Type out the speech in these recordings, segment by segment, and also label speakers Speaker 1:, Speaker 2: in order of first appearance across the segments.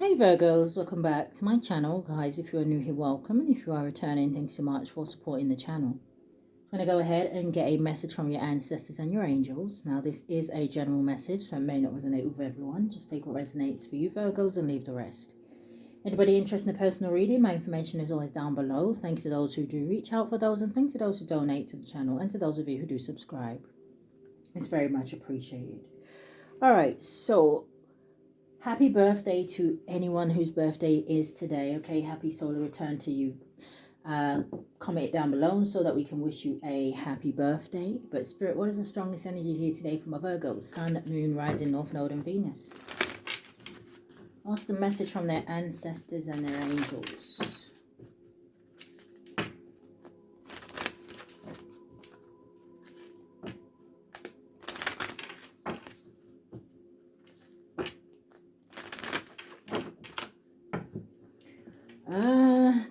Speaker 1: Hey Virgos, welcome back to my channel. Guys, if you're new here, welcome. And if you are returning, thanks so much for supporting the channel. I'm going to go ahead and get a message from your ancestors and your angels. Now, this is a general message, so it may not resonate with everyone. Just take what resonates for you, Virgos, and leave the rest. Anybody interested in a personal reading, my information is always down below. Thanks to those who do reach out for those, and thanks to those who donate to the channel, and to those of you who do subscribe. It's very much appreciated. All right, so happy birthday to anyone whose birthday is today. Okay, happy solar return to you. Comment it down below so that we can wish you a happy birthday. But Spirit, what is the strongest energy here today from a Virgo? Sun, Moon, Rising, North Node and Venus. What's the message from their ancestors and their angels?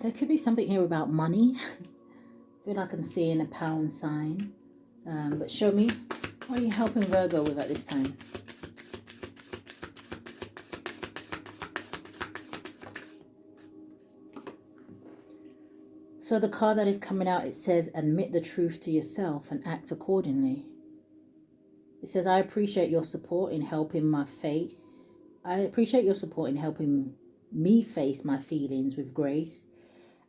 Speaker 1: There could be something here about money. I feel like I'm seeing a pound sign. But show me, what are you helping Virgo with at this time? So the card that is coming out, it says, admit the truth to yourself and act accordingly. It says, I appreciate your support in helping me face my feelings with grace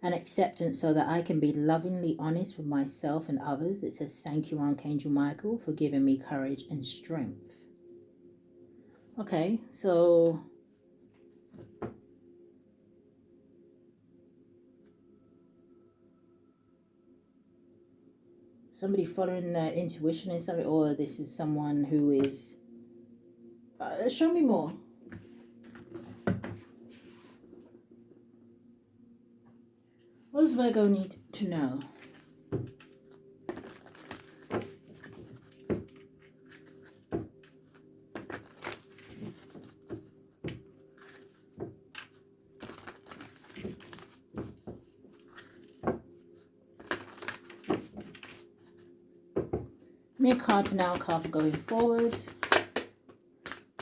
Speaker 1: and acceptance so that I can be lovingly honest with myself and others. It says, thank you, Archangel Michael, for giving me courage and strength. Okay, so somebody following their intuition or something, or this is someone who is... show me more. What does Virgo need to know? Give me a card for now, a card for going forward.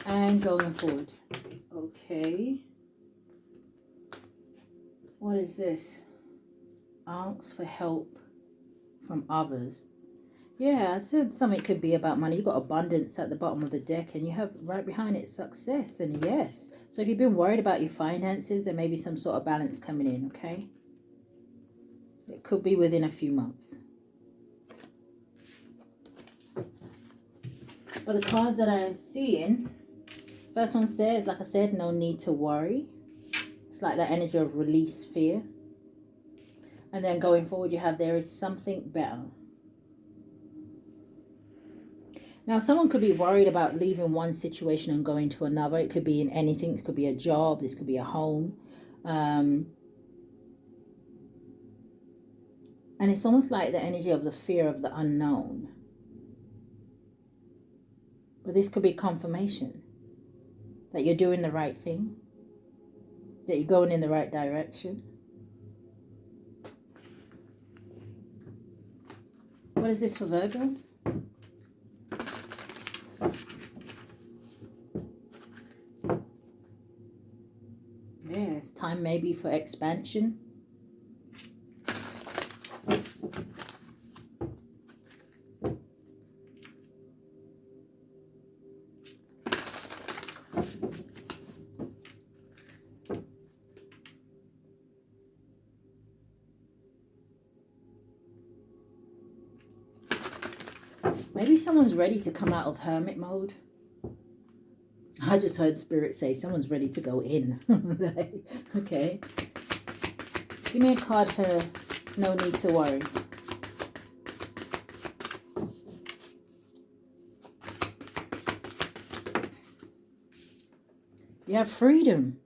Speaker 1: And going forward. Okay. What is this? Ask for help from others. Yeah, I said something could be about money. You've got abundance at the bottom of the deck and you have right behind it success and yes. So if you've been worried about your finances, there may be some sort of balance coming in, okay? It could be within a few months. But the cards that I am seeing, first one says, like I said, no need to worry. It's like that energy of release fear. And then going forward, you have there is something better. Now, someone could be worried about leaving one situation and going to another. It could be in anything. It could be a job. This could be a home. And it's almost like the energy of the fear of the unknown. But this could be confirmation that you're doing the right thing, that you're going in the right direction. What is this for Virgo? Yeah, it's time maybe for expansion. Maybe someone's ready to come out of hermit mode. I just heard Spirit say someone's ready to go in. Okay. Give me a card for no need to worry. You have freedom.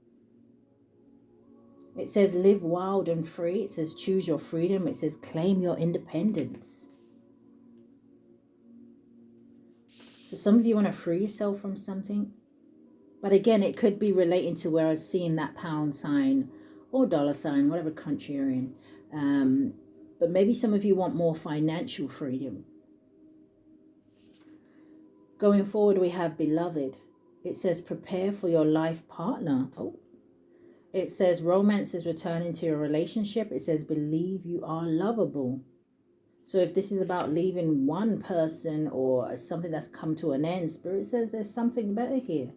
Speaker 1: It says live wild and free. It says choose your freedom. It says claim your independence. So some of you want to free yourself from something. But again, it could be relating to where I was seeing that pound sign or dollar sign, whatever country you're in. But maybe some of you want more financial freedom. Going forward, we have beloved. It says prepare for your life partner. Oh, It says romance is returning to your relationship. It says believe you are lovable. So if this is about leaving one person or something that's come to an end, Spirit says there's something better here.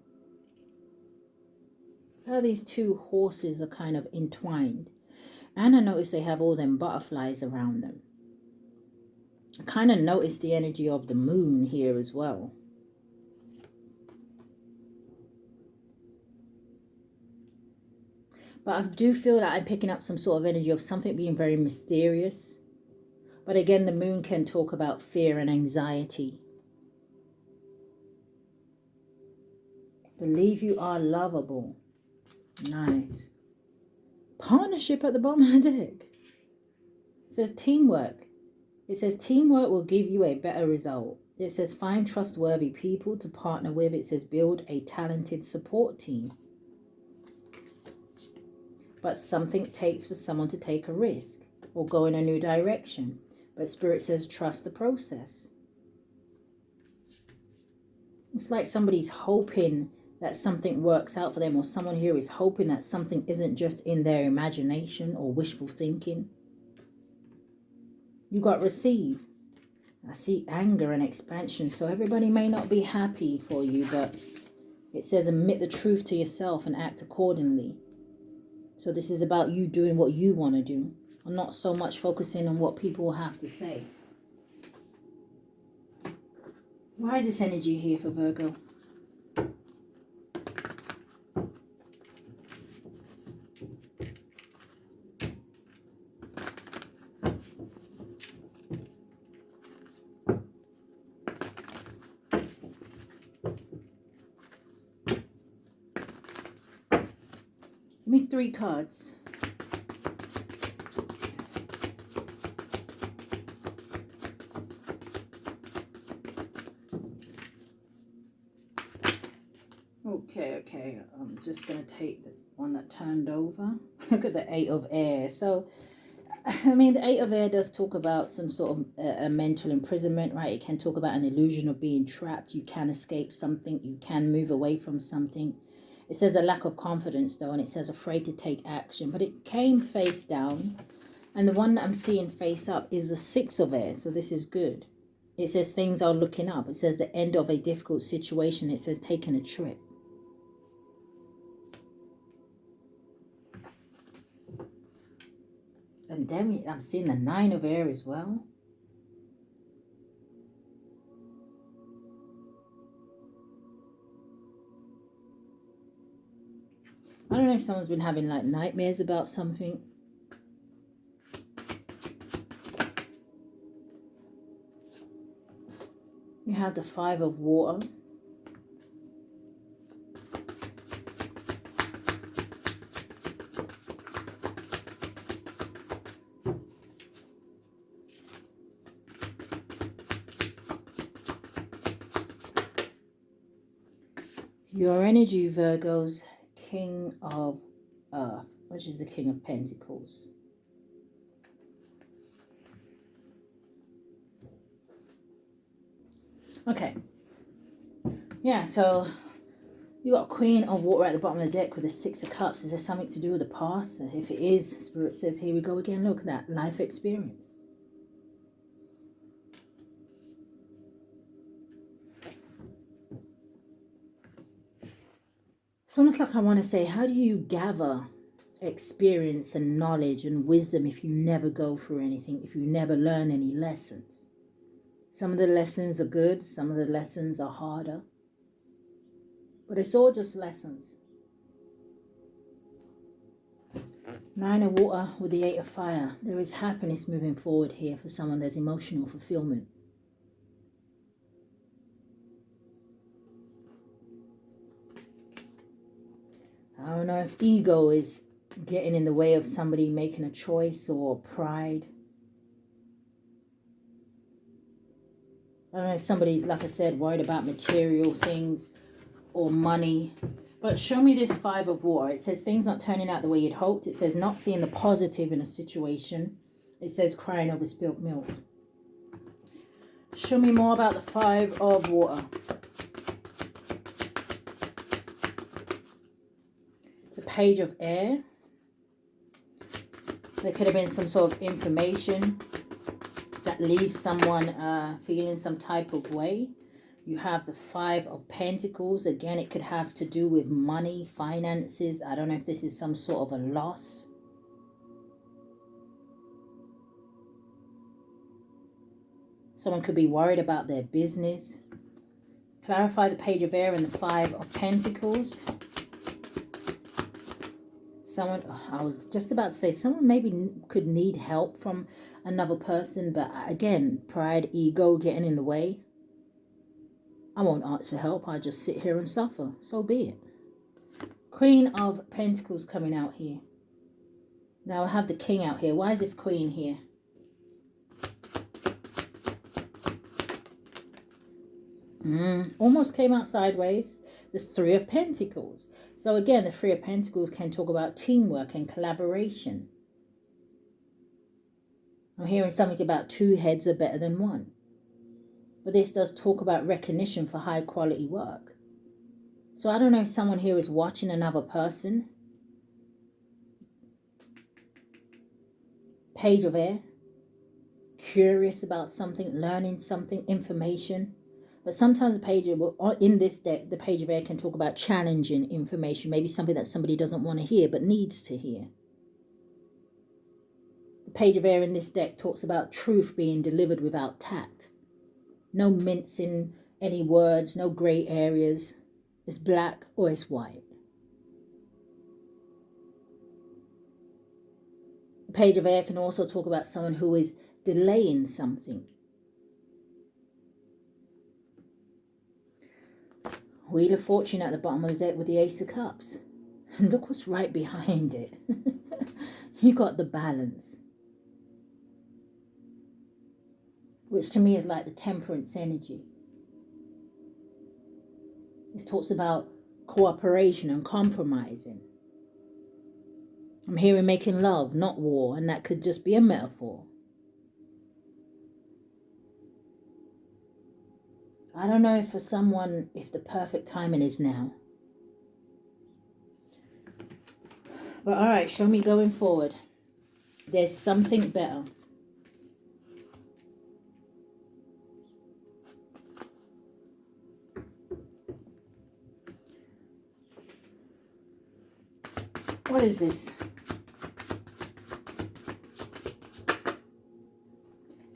Speaker 1: How these two horses are kind of entwined. And I notice they have all them butterflies around them. I kind of notice the energy of the moon here as well. But I do feel that I'm picking up some sort of energy of something being very mysterious. But again, the moon can talk about fear and anxiety. Believe you are lovable. Nice. Partnership at the bottom of the deck. It says teamwork. It says teamwork will give you a better result. It says find trustworthy people to partner with. It says build a talented support team. But something takes for someone to take a risk or go in a new direction. But Spirit says trust the process. It's like somebody's hoping that something works out for them, or someone here is hoping that something isn't just in their imagination or wishful thinking. You got receive. I see anger and expansion. So everybody may not be happy for you, but it says admit the truth to yourself and act accordingly. So this is about you doing what you want to do. I'm not so much focusing on what people have to say. Why is this energy here for Virgo? Give me 3 cards. Okay. I'm just going to take the one that turned over. Look at the 8 of air. So, I mean, the 8 of air does talk about some sort of a mental imprisonment, right? It can talk about an illusion of being trapped. You can escape something. You can move away from something. It says a lack of confidence, though, and it says afraid to take action. But it came face down. And the one that I'm seeing face up is the 6 of air. So this is good. It says things are looking up. It says the end of a difficult situation. It says taking a trip. And then I'm seeing the 9 of air as well. I don't know if someone's been having like nightmares about something. You have the 5 of water. Your energy, Virgos, King of Earth, which is the King of Pentacles. Okay. Yeah, so you got Queen of Water at the bottom of the deck with the 6 of Cups. Is there something to do with the past? If it is, Spirit says, here we go again. Look at that. Life experience. It's almost like I want to say, how do you gather experience and knowledge and wisdom if you never go through anything, if you never learn any lessons? Some of the lessons are good, some of the lessons are harder. But it's all just lessons. 9 of water with the 8 of fire. There is happiness moving forward here for someone. There's emotional fulfillment. I don't know if ego is getting in the way of somebody making a choice, or pride. I don't know if somebody's, like I said, worried about material things or money. But show me this 5 of water. It says things not turning out the way you'd hoped. It says not seeing the positive in a situation. It says crying over spilt milk. Show me more about the 5 of water. The Page of Air. There could have been some sort of information that leaves someone feeling some type of way. You have the Five of Pentacles. Again, it could have to do with money, finances. I don't know if this is some sort of a loss. Someone could be worried about their business. Clarify the Page of Air and the Five of Pentacles. Someone, I was just about to say, someone maybe could need help from another person. But again, pride, ego getting in the way. I won't ask for help. I just sit here and suffer. So be it. Queen of Pentacles coming out here. Now I have the King out here. Why is this Queen here? Almost came out sideways. The Three of Pentacles. So again, the Three of Pentacles can talk about teamwork and collaboration. I'm hearing something about two heads are better than one. But this does talk about recognition for high quality work. So I don't know if someone here is watching another person. Page of Air. Curious about something, learning something, information. But sometimes the page in this deck, the Page of Air can talk about challenging information. Maybe something that somebody doesn't want to hear but needs to hear. The Page of Air in this deck talks about truth being delivered without tact. No mincing any words, no grey areas. It's black or it's white. The Page of Air can also talk about someone who is delaying something. Wheel of Fortune at the bottom of the deck with the Ace of Cups. And look what's right behind it. You got the Balance. Which to me is like the Temperance energy. It talks about cooperation and compromising. I'm hearing making love, not war. And that could just be a metaphor. I don't know if for someone, if the perfect timing is now. But all right, show me going forward. There's something better. What is this?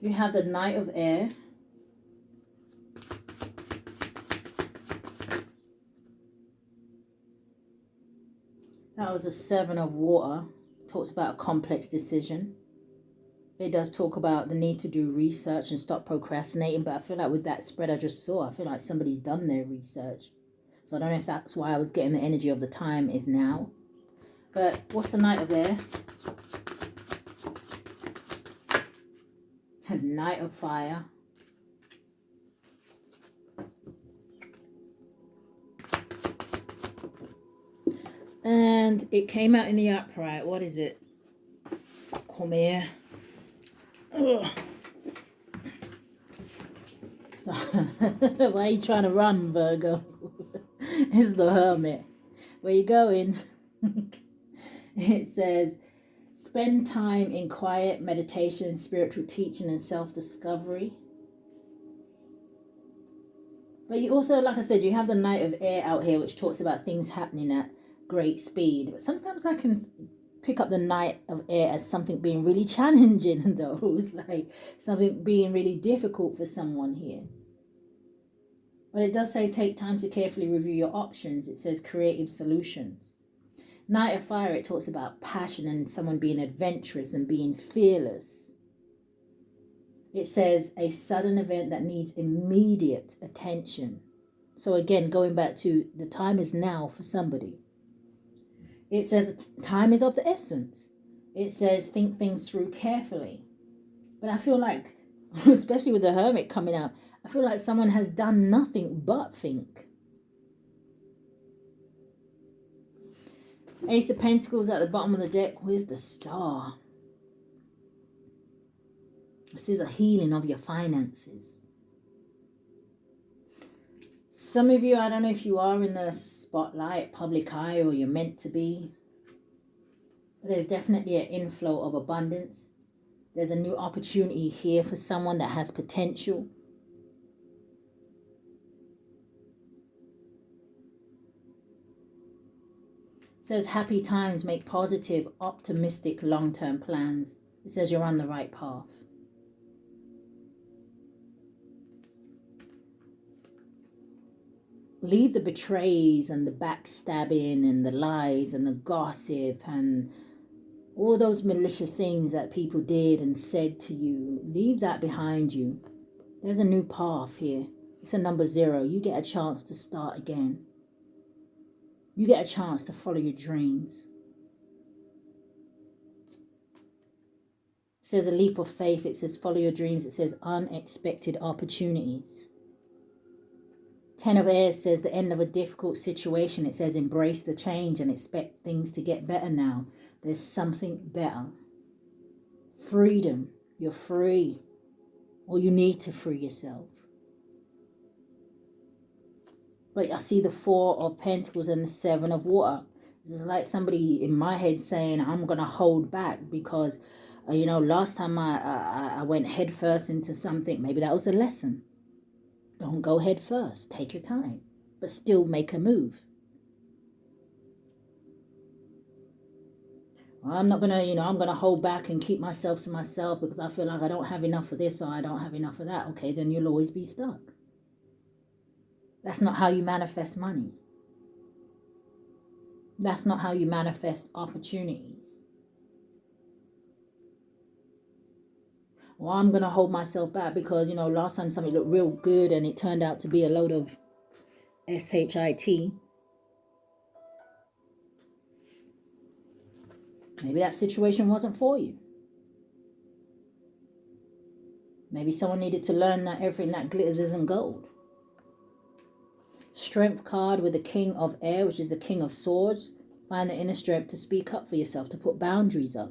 Speaker 1: You have the Knight of Air. That was the Seven of Water. It talks about a complex decision. It does talk about the need to do research and stop procrastinating. But I feel like with that spread I just saw, I feel like somebody's done their research. So I don't know if that's why I was getting the energy of the time is now. But what's the Knight of Air? Knight of Fire. And it came out in the upright. What is it? Come here. Ugh. Why are you trying to run, Virgo? It's the Hermit. Where you going? It says, spend time in quiet meditation, spiritual teaching, and self-discovery. But you also, like I said, you have the Knight of Air out here, which talks about things happening at great speed. But sometimes I can pick up the Knight of Air as something being really challenging, though. It's like something being really difficult for someone here. But it does say take time to carefully review your options. It says creative solutions. Knight of Fire, it talks about passion and someone being adventurous and being fearless. It says a sudden event that needs immediate attention. So again, going back to the time is now for somebody. It says time is of the essence. It says think things through carefully. But I feel like, especially with the Hermit coming out, I feel like someone has done nothing but think. Ace of Pentacles at the bottom of the deck with the Star. This is a healing of your finances. Some of you, I don't know if you are in the spotlight, public eye, or you're meant to be. There's definitely an inflow of abundance. There's a new opportunity here for someone that has potential. It says happy times make positive, optimistic, long-term plans. It says you're on the right path. Leave the betrays and the backstabbing and the lies and the gossip and all those malicious things that people did and said to you. Leave that behind you. There's a new path here. It's a number 0. You get a chance to start again. You get a chance to follow your dreams. It says a leap of faith. It says follow your dreams. It says unexpected opportunities. 10 of Airs says the end of a difficult situation. It says embrace the change and expect things to get better now. There's something better. Freedom. You're free. Or you need to free yourself. But I see the 4 of Pentacles and the 7 of Water. This is like somebody in my head saying, I'm going to hold back because, last time I went head first into something. Maybe that was a lesson. Don't go head first. Take your time. But still make a move. I'm not going to, I'm going to hold back and keep myself to myself because I feel like I don't have enough of this or I don't have enough of that. Okay, then you'll always be stuck. That's not how you manifest money. That's not how you manifest opportunities. Well, I'm going to hold myself back because, last time something looked real good and it turned out to be a load of shit. Maybe that situation wasn't for you. Maybe someone needed to learn that everything that glitters isn't gold. Strength card with the King of Air, which is the King of Swords. Find the inner strength to speak up for yourself, to put boundaries up.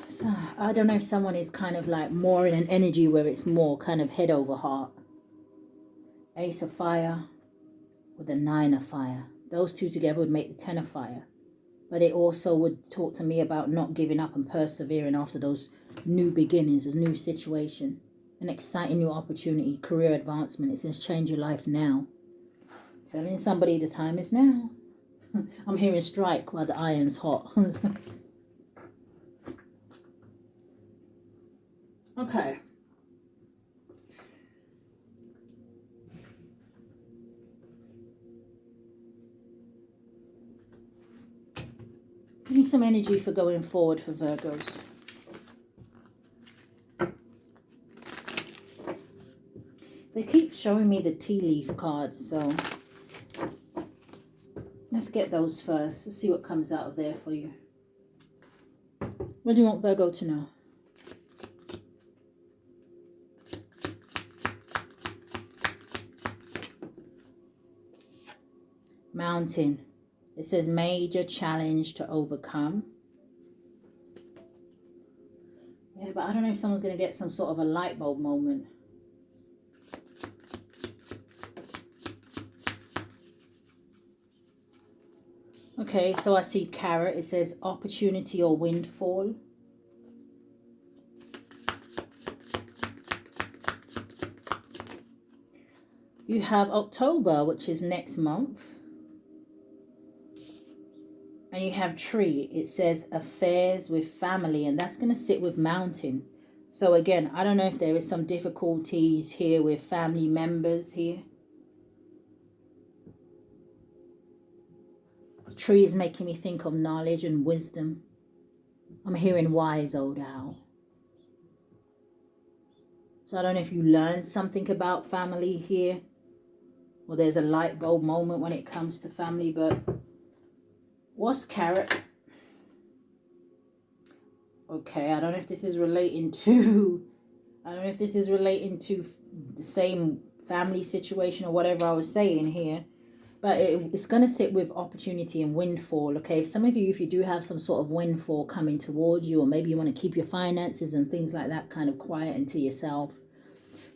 Speaker 1: So, I don't know if someone is kind of like more in an energy where it's more kind of head over heart. Ace of Fire with the 9 of Fire. Those two together would make the 10 of Fire. But it also would talk to me about not giving up and persevering after those new beginnings, a new situation, an exciting new opportunity, career advancement. It says change your life now. Telling somebody the time is now. I'm hearing strike while the iron's hot. Okay. Give me some energy for going forward for Virgos. They keep showing me the tea leaf cards, so let's get those first. Let's see what comes out of there for you. What do you want Virgo to know? Mountain. It says major challenge to overcome. Yeah, but I don't know if someone's going to get some sort of a light bulb moment. Okay, so I see Carrot. It says opportunity or windfall. You have October, which is next month. And you have Tree. It says affairs with family, and that's going to sit with Mountain. So again, I don't know if there is some difficulties here with family members here. Tree is making me think of knowledge and wisdom. I'm hearing wise old owl. So I don't know if you learned something about family here, or there's a light bulb moment when it comes to family, but what's Carrot? Okay, I don't know if this is relating to, the same family situation or whatever I was saying here. But it's going to sit with opportunity and windfall. Okay, if some of you, if you do have some sort of windfall coming towards you, or maybe you want to keep your finances and things like that kind of quiet and to yourself,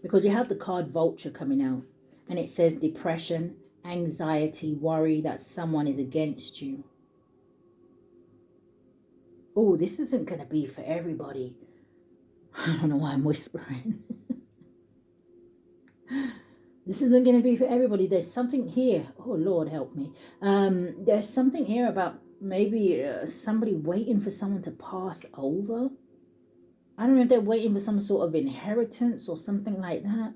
Speaker 1: because you have the card vulture coming out, and it says depression, anxiety, worry that someone is against you. Oh, this isn't going to be for everybody. I don't know why I'm whispering. This isn't going to be for everybody. There's something here. Oh, Lord, help me. There's something here about maybe somebody waiting for someone to pass over. I don't know if they're waiting for some sort of inheritance or something like that.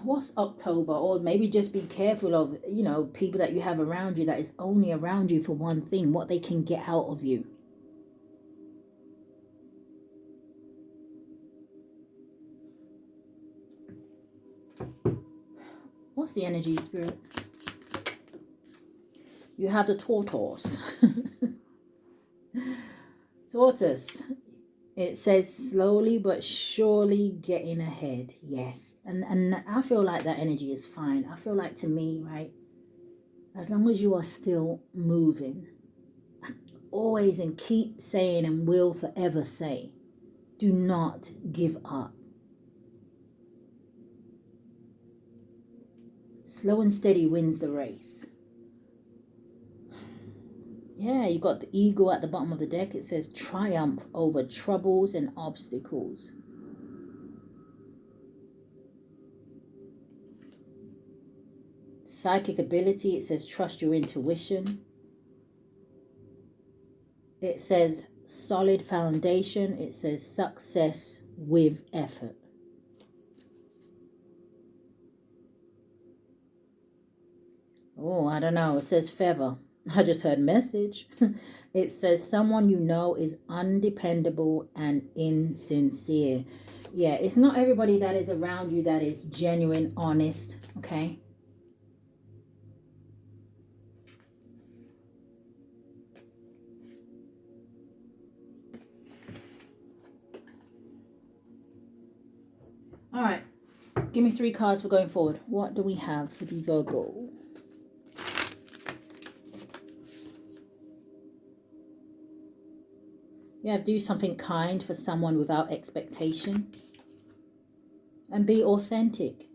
Speaker 1: What's October? Or maybe just be careful of, you know, people that you have around you that is only around you for one thing, what they can get out of you. What's the energy, Spirit? You have the tortoise. Tortoise. It says slowly but surely getting ahead. Yes. And I feel like that energy is fine. I feel like, to me, right, as long as you are still moving, always, and keep saying and will forever say, do not give up. Slow and steady wins the race. Yeah, you got the eagle at the bottom of the deck. It says triumph over troubles and obstacles. Psychic ability, it says trust your intuition. It says solid foundation. It says success with effort. Oh, I don't know. It says feather. I just heard message. It says someone you know is undependable and insincere. Yeah, it's not everybody that is around you that is genuine, honest, okay? All right. Give me 3 cards for going forward. What do we have for the Virgo? Yeah, do something kind for someone without expectation. And be authentic.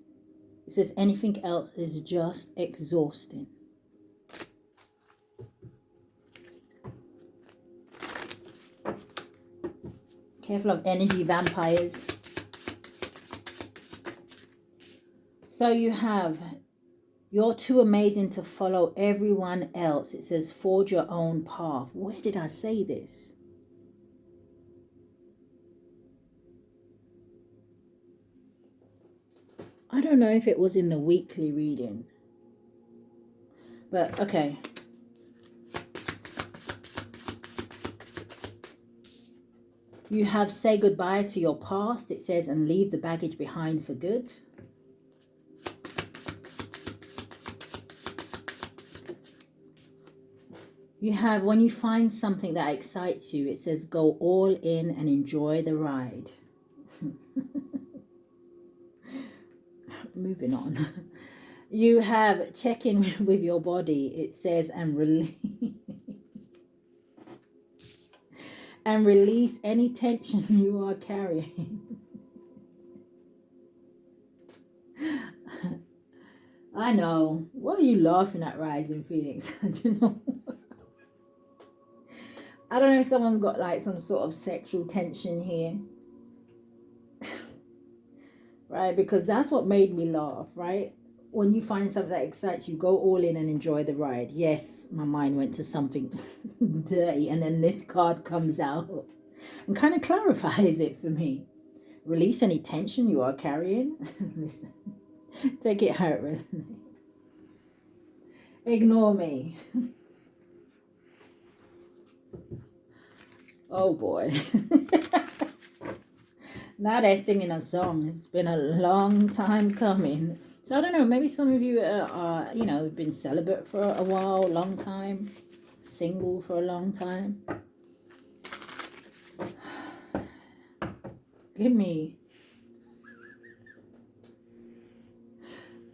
Speaker 1: It says anything else is just exhausting. Careful of energy vampires. So you have, you're too amazing to follow everyone else. It says forge your own path. Where did I say this? I don't know if it was in the weekly reading. But, okay. You have say goodbye to your past, it says, and leave the baggage behind for good. You have, when you find something that excites you, it says go all in and enjoy the ride. Moving on. You have check in with your body, it says, and release any tension you are carrying. I know. What are you laughing at, Rising Phoenix? Do you know? I don't know if someone's got like some sort of sexual tension here. Right? Because that's what made me laugh, right? When you find something that excites you, go all in and enjoy the ride. Yes, my mind went to something dirty, and then this card comes out and kind of clarifies it for me. Release any tension you are carrying. Listen, take it how it resonates. Ignore me. Oh boy. Now they're singing a song. It's been a long time coming. So I don't know, maybe some of you are, you know, been celibate for a while, long time, single for a long time. Give me.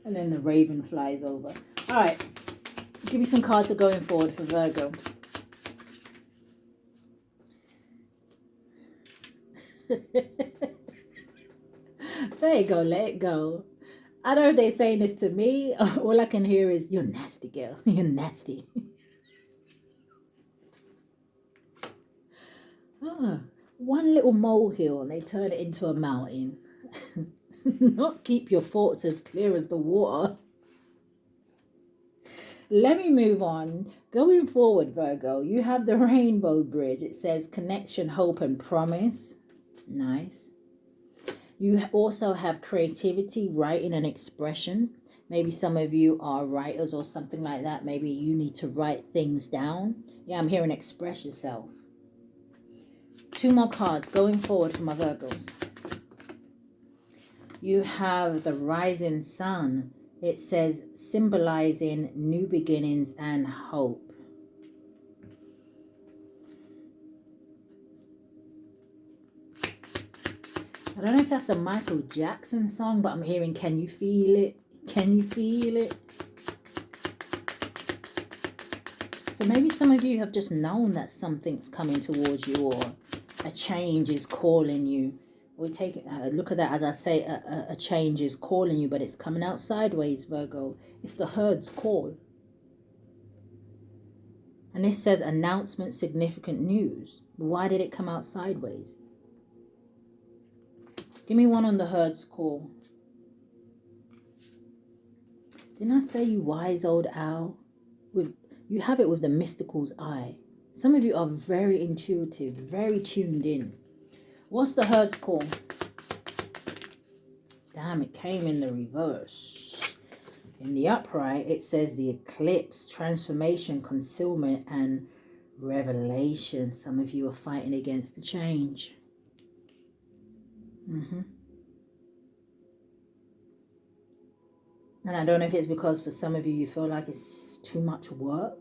Speaker 1: And then the raven flies over. All right. Give me some cards for going forward for Virgo. There you go. Let it go. I don't know if they're saying this to me. All I can hear is, you're nasty, girl. You're nasty. One little molehill and they turn it into a mountain. Not keep your thoughts as clear as the water. Let me move on. Going forward, Virgo, you have the rainbow bridge. It says connection, hope, and promise. Nice. You also have creativity, writing, and expression. Maybe some of you are writers or something like that. Maybe you need to write things down. Yeah, I'm hearing express yourself. 2 more cards going forward for my Virgos. You have the rising sun. It says symbolizing new beginnings and hope. I don't know if that's a Michael Jackson song, but I'm hearing, can you feel it? Can you feel it? So maybe some of you have just known that something's coming towards you, or a change is calling you. We take a look at that, as I say, a change is calling you, but it's coming out sideways, Virgo. It's the herd's call. And this says announcement, significant news. Why did it come out sideways? Give me one on the herd's call. Didn't I say, you wise old owl? You have it with the mystical's eye. Some of you are very intuitive, very tuned in. What's the herd's call? Damn, it came in the reverse. In the upright, it says the eclipse, transformation, concealment, and revelation. Some of you are fighting against the change. And I don't know if it's because for some of you, you feel like it's too much work.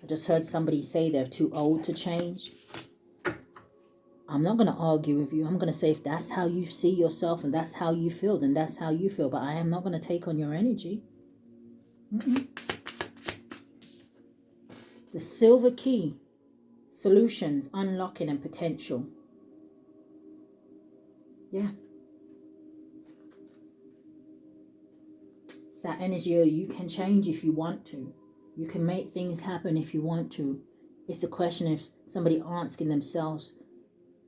Speaker 1: I just heard somebody say they're too old to change. I'm not going to argue with you. I'm going to say, if that's how you see yourself and that's how you feel, then that's how you feel. But I am not going to take on your energy. The silver key. Solutions, unlocking, and potential. Yeah. It's that energy you can change if you want to. You can make things happen if you want to. It's the question of somebody asking themselves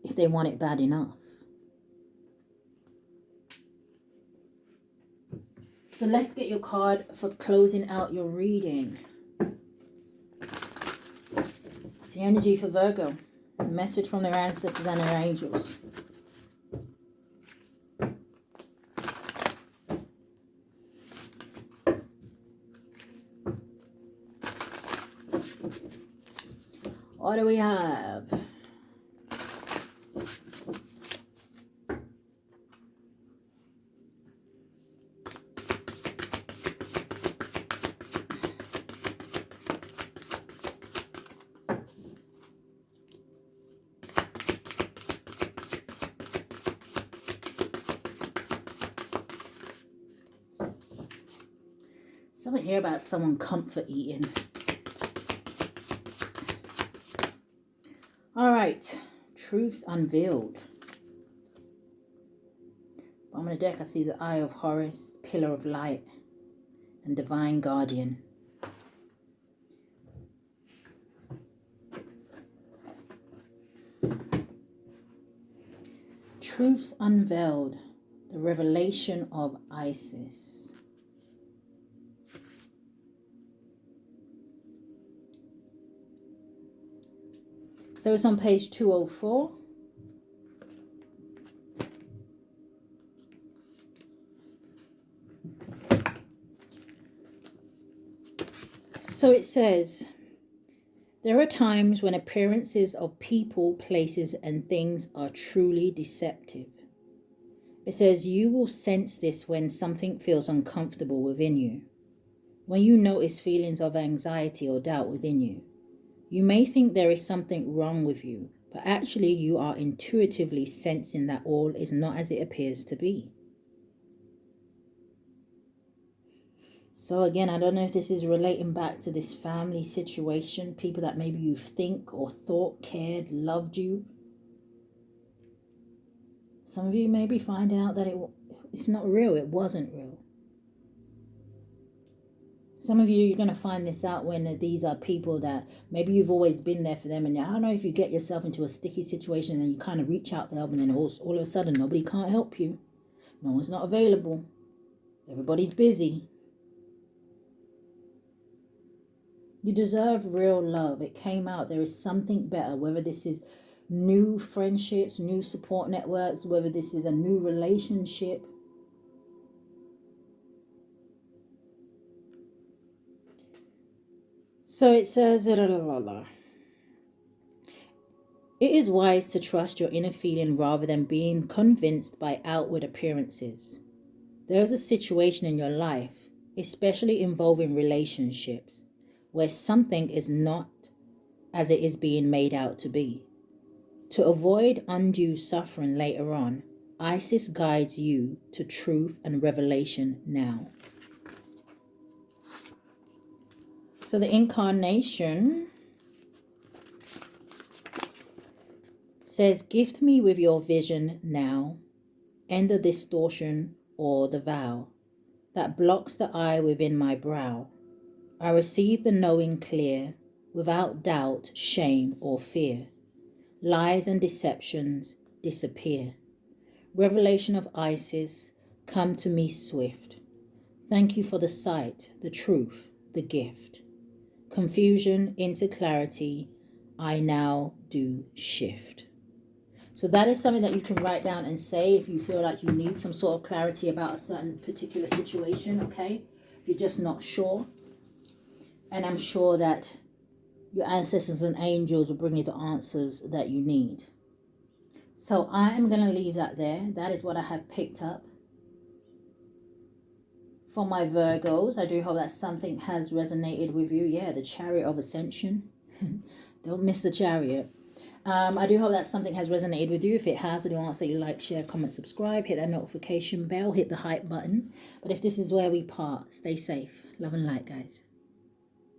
Speaker 1: if they want it bad enough. So let's get your card for closing out your reading. It's the energy for Virgo. A message from their ancestors and their angels. What do we have? Something here about someone comfort eating. All right, truths unveiled. Bottom of the deck, I see the Eye of Horus, Pillar of Light, and Divine Guardian. Truths unveiled, the revelation of Isis. So it's on page 204. So it says, there are times when appearances of people, places, and things are truly deceptive. It says, you will sense this when something feels uncomfortable within you. When you notice feelings of anxiety or doubt within you. You may think there is something wrong with you, but actually you are intuitively sensing that all is not as it appears to be. So again, I don't know if this is relating back to this family situation, people that maybe you think or thought cared, loved you. Some of you maybe find out that it's not real, it wasn't real. Some of you, you're going to find this out when these are people that maybe you've always been there for them. And I don't know if you get yourself into a sticky situation and you kind of reach out to help, and then all of a sudden nobody can't help you. No one's not available. Everybody's busy. You deserve real love. It came out. There is something better, whether this is new friendships, new support networks, whether this is a new relationship. So it says, it is wise to trust your inner feeling rather than being convinced by outward appearances. There is a situation in your life, especially involving relationships, where something is not as it is being made out to be. To avoid undue suffering later on, Isis guides you to truth and revelation now. So the incarnation says, gift me with your vision now, end the distortion or the vow that blocks the eye within my brow. I receive the knowing clear, without doubt, shame, or fear. Lies and deceptions disappear. Revelation of Isis, come to me swift. Thank you for the sight, the truth, the gift. Confusion into clarity, I now do shift. So that is something that you can write down and say if you feel like you need some sort of clarity about a certain particular situation, okay? If you're just not sure. And I'm sure that your ancestors and angels will bring you the answers that you need. So I am going to leave that there. That is what I have picked up for my Virgos. I do hope that something has resonated with you. Yeah, the Chariot of Ascension. Don't miss the Chariot. I do hope that something has resonated with you. If it has, I do ask that you like, share, comment, subscribe, hit that notification bell, hit the hype button. But if this is where we part, stay safe. Love and light, guys.